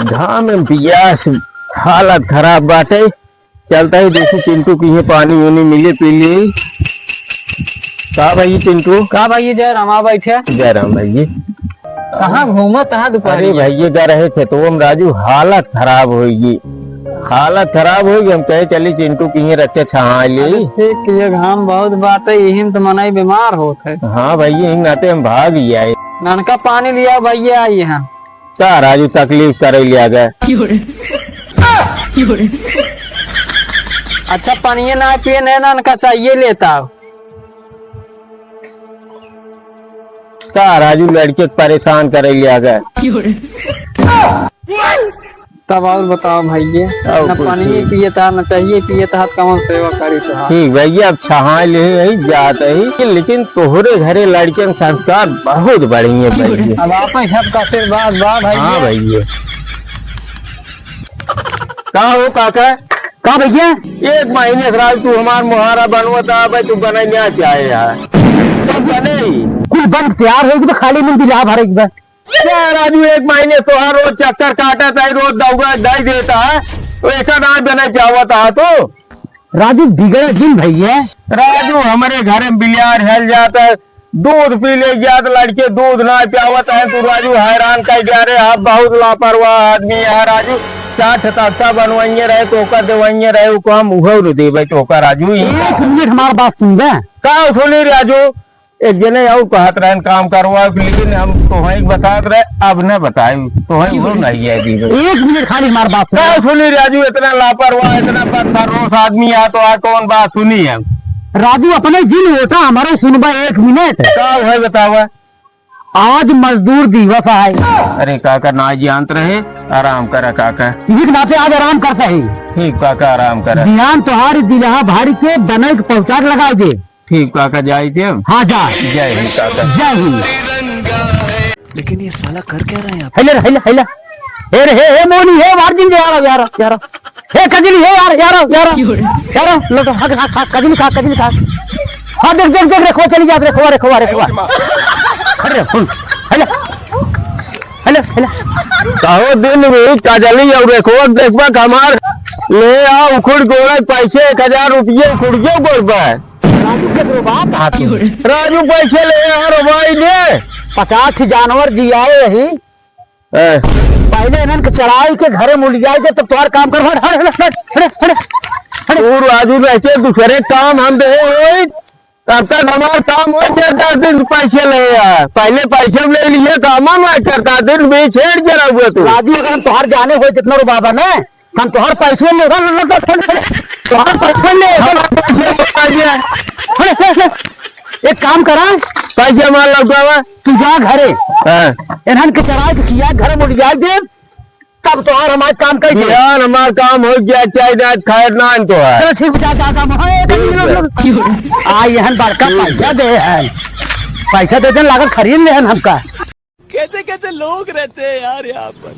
घाम में बियास हालत खराब बाटे। चलता है देखो चिंटू की है पानी वानी मिले पी लिए। का भाई चिंटू? का भाई जय रामा बैठे? जय राम भाई। कहाँ घूमो तहाँ दोपहर? अरे भैया जा रहे थे तो हम राजू हालत खराब होगी, हालत खराब होगी। हम कहे चली चिंटू की रच्चे छहा ली। ठीक ये घाम बहुत बात है, यही में तो मनाई बीमार होते। हाँ भैया इन नाते हम भाग ही आए। ननका पानी लिया भैया आई है। क्या राजू तकलीफ करे लिया गए। अच्छा पानी ना पिए नहीं ननका चाहिए लेता। क्या राजू लड़के परेशान करे लिया गए। तब और बताओ भैया, न पानी पिए था न चाहिए पिए था, कौन सेवा करी तो। ठीक भैया अब छहा ले ही जाते ही, लेकिन तोहरे घरे लड़के संस्कार बहुत बढ़िया भैया। अब आप सबका आशीर्वाद बा भैया। हाँ भैया। का हो काका? का भैया? एक महीने से तू हमार मुहारा बनवता भाई, तू बना चाहे यार तो बने कुल बन तैयार है खाली मुंह दिला भरे क्या राजू? एक महीने तो हर रोज चक्कर काटा था, रोज दौगा दही देता है तो ऐसा ना बना चाहता था। तो राजू बिगड़े दिन भैया। राजू हमारे घर में बिलियार हेल जाता है, दूध पी ले गया तो लड़के दूध ना पियावत है। तू राजू हैरान कर जा रहे, आप बहुत लापरवाह आदमी है राजू। चाट तख्ता बनवाइए रहे तो देवाइए रहे को हम उहर दे तो राजू। एक मिनट हमारी बात सुन रहे का सुनी राजू? एक जने और कहत रहे काम करवा, लेकिन हम तो बताते रहे, अब न बताए तो नहीं है। एक मिनट खाली हमारी बात क्या सुनी राजू? इतना लापरवाह इतना बदरोस आदमी है तो आ कौन बात सुनी है? राजू अपने जिन होता हमारे सुनबा एक मिनट। क्या है बतावा? आज मजदूर दिवस है। अरे काका ना जानत रहे, आराम करा काका। इसी के नाते आज आराम करता है। ठीक काका आराम करा। ध्यान तुम्हारी दिलहा भारी के बने के पहुँचा लगा दे। ठीक काका जाए थे हम। हाँ जा। जय हिंद काका। जय हिंद। लेकिन ये साला कर क्या रहा है यहाँ? हेले हेले हेले हे मोनी हे वार्जिन यार यार यार हे कजली हे यार यार यार यार लो तो हक हक कजली खा हाँ देख देख देख रेखो चली जात रेखो रेखो रेखो अरे हेले हेले हेले कहो दिन में कजली और रेखो देखबा कमार ले आ उखड़ गोड़ा पैसे 1000 रुपये उखड़ गयो गोड़बा। राजू पैसे ले यार भाई ने 50 जानवर जियाए रही पहले इन्हन के चढ़ाई के घरे मुड़ जाए तब तुम्हार काम कर। राजू रहते दूसरे काम हम दे तब तक हमारा काम हो 10 दिन पैसे ले यार। पहले पैसे ले लिए काम करता दिन भी छेड़ जरा हुआ। तू राजू अगर हम तुहार जाने हो जितना रो बाबा ने हम तुहार पैसे ले तुहार पैसे ले एक काम करा पैसे मार लगा तू जा घरे इन्हन के चढ़ाई के किया घर मुड़ जाए दे तब तुहार हमारे काम कर यार। हमारा काम हो गया चाहे खैर ना तो है। चलो ठीक आई हन बड़का पैसा दे है पैसा दे लागत खरीद ले हमका। कैसे कैसे लोग रहते हैं यार यहाँ पर।